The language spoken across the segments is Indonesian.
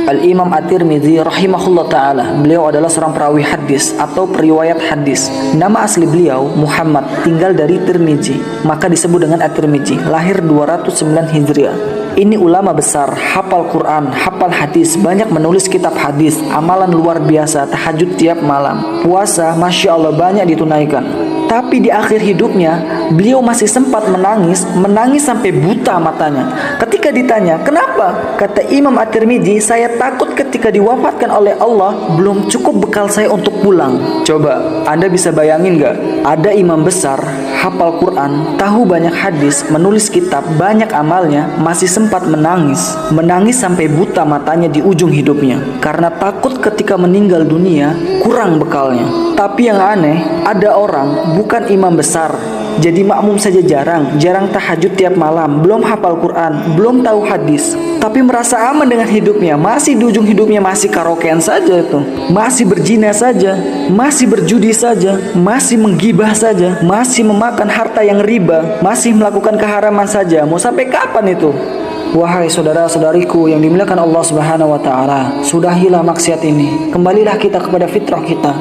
Al-Imam At-Tirmidzi rahimahullah ta'ala, beliau adalah seorang perawi hadis atau periwayat hadis. Nama asli beliau Muhammad, tinggal dari Tirmidzi, maka disebut dengan At-Tirmidzi. Lahir 209 Hijriah. Ini ulama besar, hafal Quran, hafal hadis, banyak menulis kitab hadis, amalan luar biasa, tahajud tiap malam, puasa, Masya Allah banyak ditunaikan. Tapi di akhir hidupnya, beliau masih sempat menangis sampai buta matanya. Ketika ditanya, kenapa? Kata Imam At-Tirmidzi, saya takut ketika diwafatkan oleh Allah, belum cukup bekal saya untuk pulang. Coba, Anda bisa bayangin gak? Ada imam besar, hafal Quran, tahu banyak hadis, menulis kitab, banyak amalnya, masih sempat menangis. Menangis sampai buta matanya di ujung hidupnya. Karena takut ketika meninggal dunia, kurang bekalnya. Tapi yang aneh, ada orang bukan imam besar, jadi makmum saja jarang tahajud tiap malam, belum hafal Quran, belum tahu hadis, tapi merasa aman dengan hidupnya. Masih di ujung hidupnya masih karaokean saja itu, masih berzina saja, masih berjudi saja, masih menggibah saja, masih memakan harta yang riba, masih melakukan keharaman saja. Mau sampai kapan itu? Wahai saudara-saudariku yang dimuliakan Allah Subhanahu wa taala, sudahilah maksiat ini. Kembalilah kita kepada fitrah kita,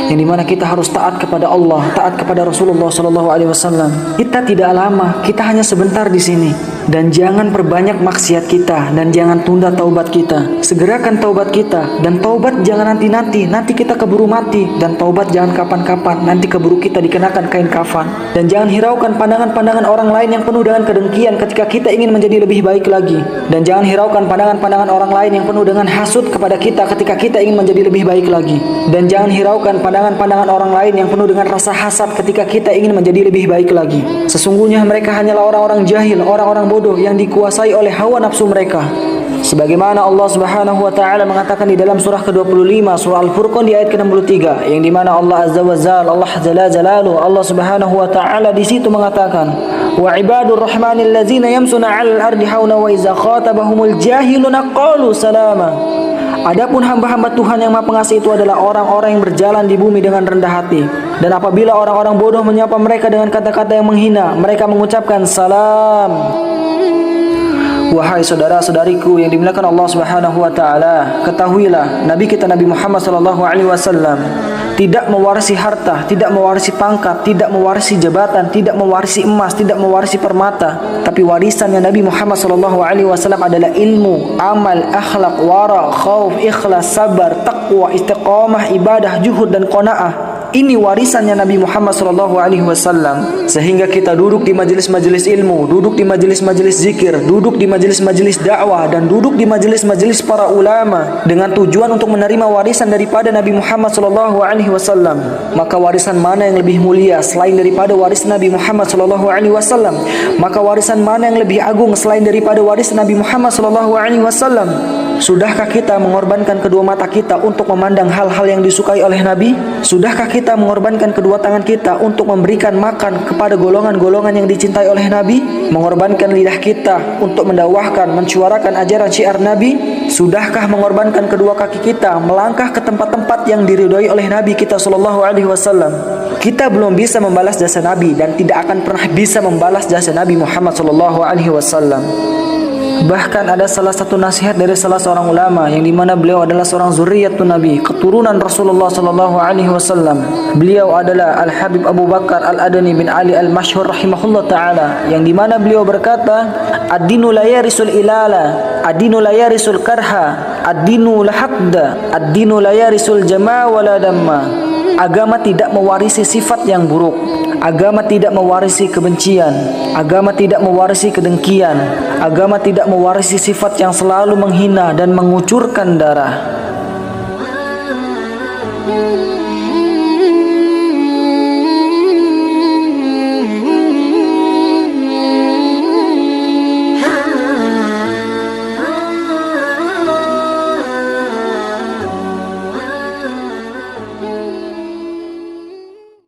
yang dimana kita harus taat kepada Allah, taat kepada Rasulullah Sallallahu Alaihi Wasallam. Kita tidak lama, kita hanya sebentar di sini. Dan jangan perbanyak maksiat kita, dan jangan tunda taubat kita. Segerakan taubat kita, dan taubat jangan nanti kita keburu mati. Dan taubat jangan kapan-kapan, nanti keburu kita dikenakan kain kafan. Dan jangan hiraukan pandangan-pandangan orang lain yang penuh dengan kedengkian ketika kita ingin menjadi lebih baik lagi. Dan jangan hiraukan pandangan-pandangan orang lain yang penuh dengan hasud kepada kita ketika kita ingin menjadi lebih baik lagi. Dan jangan hiraukan pandangan-pandangan orang lain yang penuh dengan rasa hasad ketika kita ingin menjadi lebih baik lagi. Sesungguhnya mereka hanyalah orang-orang jahil, orang-orang bodoh yang dikuasai oleh hawa nafsu mereka. Sebagaimana Allah Subhanahu wa taala mengatakan di dalam surah ke-25, surah Al-Furqan di ayat ke-63, yang dimana Allah Azza wa Jalla, Allah Jalla Jalaluhu, Allah Subhanahu wa taala di situ mengatakan, wa ibadur rahmanil ladzina yamsuna 'alal ardi hauna wa idza khatabahumul jahiluna qalu salama. Adapun hamba-hamba Tuhan yang Maha Pengasih itu adalah orang-orang yang berjalan di bumi dengan rendah hati. Dan apabila orang-orang bodoh menyapa mereka dengan kata-kata yang menghina, mereka mengucapkan salam. Wahai saudara-saudariku yang dimuliakan Allah Subhanahu wa taala, ketahuilah Nabi kita Nabi Muhammad sallallahu alaihi wasallam tidak mewarisi harta, tidak mewarisi pangkat, tidak mewarisi jabatan, tidak mewarisi emas, tidak mewarisi permata, tapi warisannya Nabi Muhammad sallallahu alaihi wasallam adalah ilmu, amal, akhlak, wara, khauf, ikhlas, sabar, taqwa, istiqamah, ibadah, juhud dan qanaah. Ini warisannya Nabi Muhammad SAW. Sehingga kita duduk di majelis-majelis ilmu, duduk di majelis-majelis zikir, duduk di majelis-majelis dakwah, dan duduk di majelis-majelis para ulama dengan tujuan untuk menerima warisan daripada Nabi Muhammad SAW. Maka warisan mana yang lebih mulia selain daripada warisan Nabi Muhammad SAW? Maka warisan mana yang lebih agung selain daripada warisan Nabi Muhammad SAW? Sudahkah kita mengorbankan kedua mata kita untuk memandang hal-hal yang disukai oleh Nabi? Sudahkah kita mengorbankan kedua tangan kita untuk memberikan makan kepada golongan-golongan yang dicintai oleh Nabi? Mengorbankan lidah kita untuk mendakwahkan, mensuarakan ajaran syiar Nabi? Sudahkah mengorbankan kedua kaki kita melangkah ke tempat-tempat yang diridhoi oleh Nabi kita sallallahu alaihi wasallam? Kita belum bisa membalas jasa Nabi dan tidak akan pernah bisa membalas jasa Nabi Muhammad sallallahu alaihi wasallam. Bahkan ada salah satu nasihat dari salah seorang ulama yang dimana beliau adalah seorang zuriyatun Nabi, keturunan Rasulullah sallallahu alaihi wasallam. Beliau adalah Al-Habib Abu Bakar Al-Adani bin Ali Al-Mashhur rahimahullah taala, yang dimana beliau berkata, ad-dinu la yarisul ilala, ad-dinu la yarisul karha, ad-dinu la haqda, ad-dinu la yarisul jama' wala damma. Agama tidak mewarisi sifat yang buruk, agama tidak mewarisi kebencian, agama tidak mewarisi kedengkian, agama tidak mewarisi sifat yang selalu menghina dan mengucurkan darah.